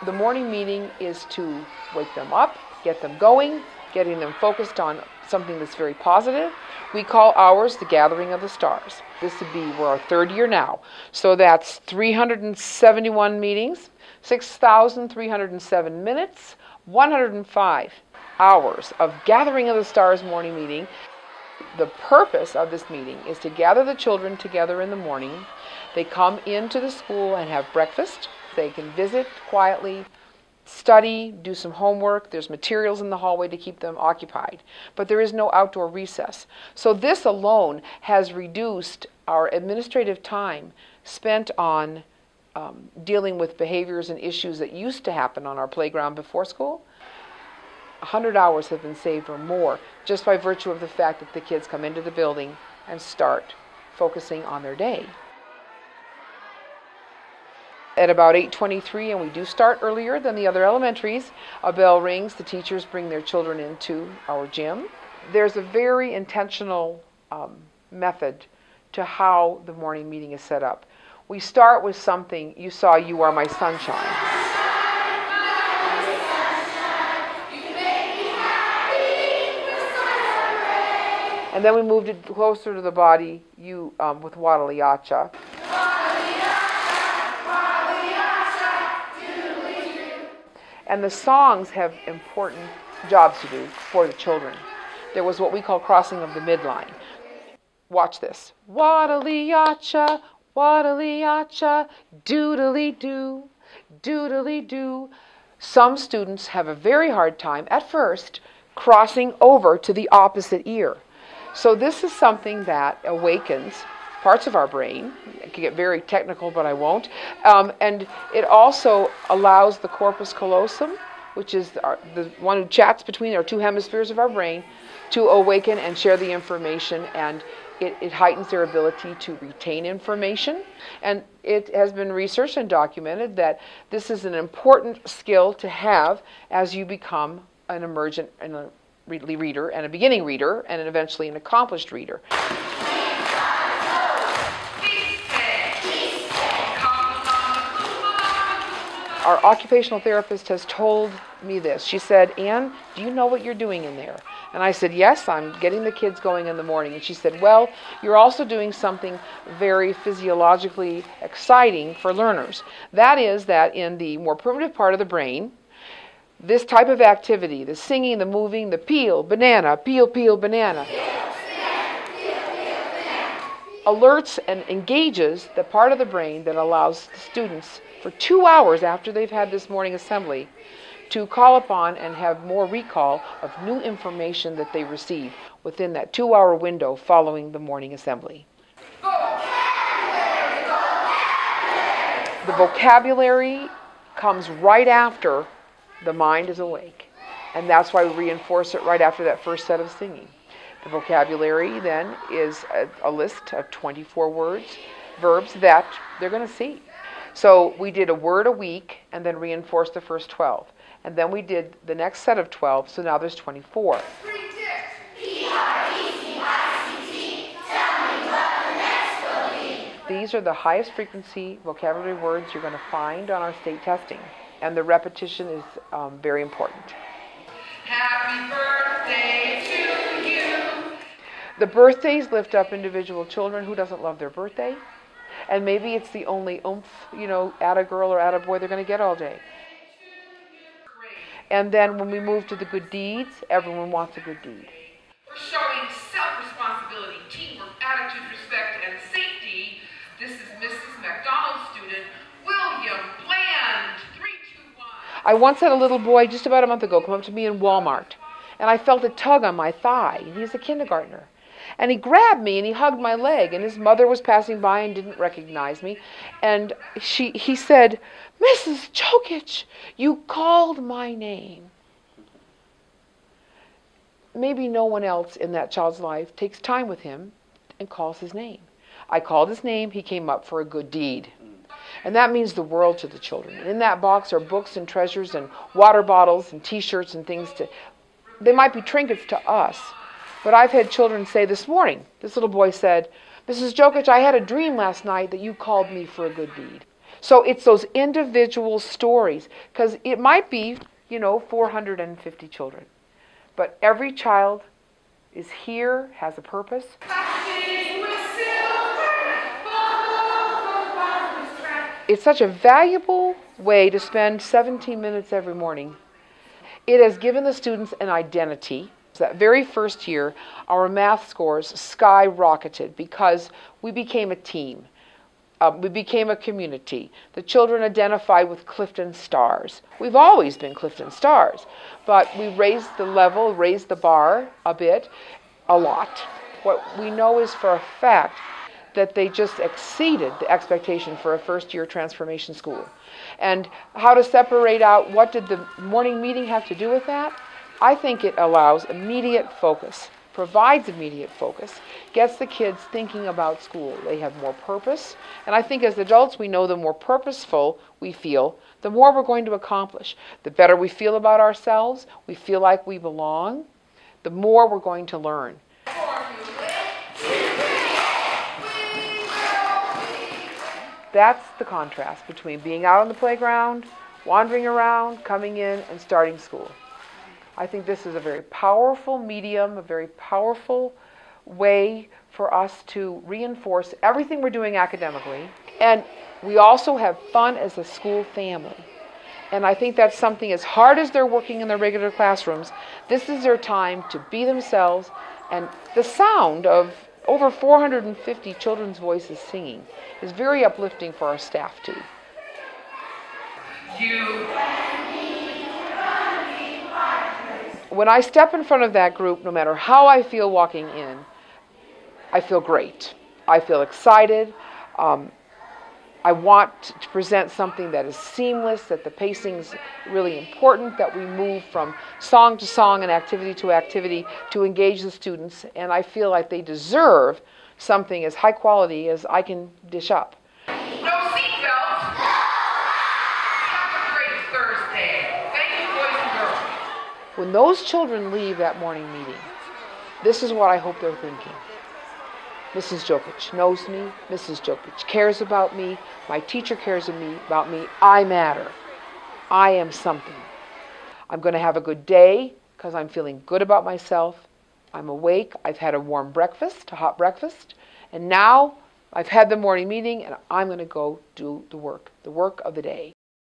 The morning meeting is to wake them up, get them going, getting them focused on something that's very positive. We call ours the Gathering of the Stars. This would be, we're our third year now. So that's 371 meetings, 6,307 minutes, 105 hours of Gathering of the Stars morning meeting. The purpose of this meeting is to gather the children together in the morning. They come into the school and have breakfast. They can visit quietly, study, do some homework. There's materials in the hallway to keep them occupied. But there is no outdoor recess. So this alone has reduced our administrative time spent on dealing with behaviors and issues that used to happen on our playground before school. 100 hours have been saved or more just by virtue of the fact that the kids come into the building and start focusing on their day. At about 8:23, and we do start earlier than the other elementaries, a bell rings, the teachers bring their children into our gym. There's a very intentional method to how the morning meeting is set up. We start with something, you saw You Are My Sunshine. And then we moved it closer to the body with Wadaliacha. And the songs have important jobs to do for the children. There was what we call crossing of the midline. Watch this. Wadaliacha, wadaliacha, doodly-doo, doodly-doo. Some students have a very hard time at first crossing over to the opposite ear. So this is something that awakens parts of our brain. It can get very technical, but I won't. And it also allows the corpus callosum, which is the one who chats between our two hemispheres of our brain, to awaken and share the information, and it heightens their ability to retain information. And it has been researched and documented that this is an important skill to have as you become an emergent and a reader and a beginning reader and eventually an accomplished reader. Our occupational therapist has told me this. She said, Ann, do you know what you're doing in there? And I said, yes, I'm getting the kids going in the morning. And she said, well, you're also doing something very physiologically exciting for learners. That is that in the more primitive part of the brain, this type of activity, the singing, the moving, the peel, banana, alerts and engages the part of the brain that allows the students for 2 hours after they've had this morning assembly to call upon and have more recall of new information that they receive within that 2-hour window following the morning assembly. The vocabulary comes right after the mind is awake, and that's why we reinforce it right after that first set of singing. The vocabulary then is a list of 24 verbs that they're going to see. So we did a word a week and then reinforced the first 12. And then we did the next set of 12, so now there's 24. These are the highest frequency vocabulary words you're going to find on our state testing. And the repetition is very important. Happy birthday to you. The birthdays lift up individual children. Who doesn't love their birthday? And maybe it's the only oomph, at a girl or at a boy they're going to get all day. And then when we move to the good deeds, everyone wants a good deed. For showing self-responsibility, teamwork, attitude, respect, and safety, this is Mrs. McDonald's student, William Bland. 3, 2, 1. I once had a little boy just about a month ago come up to me in Walmart, and I felt a tug on my thigh. He's a kindergartner. And he grabbed me and he hugged my leg, and his mother was passing by and didn't recognize me. And he said, Mrs. Djokic, you called my name. Maybe no one else in that child's life takes time with him and calls his name. I called his name, he came up for a good deed. And that means the world to the children. And in that box are books and treasures and water bottles and T-shirts and things. They might be trinkets to us. But I've had children say this morning, this little boy said, Mrs. Djokic, I had a dream last night that you called me for a good deed. So it's those individual stories, because it might be, 450 children, but every child is here, has a purpose. It's such a valuable way to spend 17 minutes every morning. It has given the students an identity. That very first year, our math scores skyrocketed because we became a team. We became a community. The children identified with Clifton Stars. We've always been Clifton Stars, but we raised the level, raised the bar a lot. What we know is for a fact that they just exceeded the expectation for a first-year transformation school. And how to separate out what did the morning meeting have to do with that? I think it allows immediate focus, provides immediate focus, gets the kids thinking about school. They have more purpose. And I think as adults, we know the more purposeful we feel, the more we're going to accomplish. The better we feel about ourselves, we feel like we belong, the more we're going to learn. That's the contrast between being out on the playground, wandering around, coming in, and starting school. I think this is a very powerful medium, a very powerful way for us to reinforce everything we're doing academically. And we also have fun as a school family. And I think that's something, as hard as they're working in their regular classrooms, this is their time to be themselves. And the sound of over 450 children's voices singing is very uplifting for our staff too. When I step in front of that group, no matter how I feel walking in, I feel great. I feel excited. I want to present something that is seamless, that the pacing's really important, that we move from song to song and activity to activity to engage the students, and I feel like they deserve something as high quality as I can dish up. No seatbelts. Have a great Thursday. Thank you, boys and girls. When those children leave that morning meeting, this is what I hope they're thinking. Mrs. Djokic knows me. Mrs. Djokic cares about me. My teacher cares about me. I matter. I am something. I'm going to have a good day because I'm feeling good about myself. I'm awake. I've had a warm breakfast, a hot breakfast. And now I've had the morning meeting and I'm going to go do the work of the day.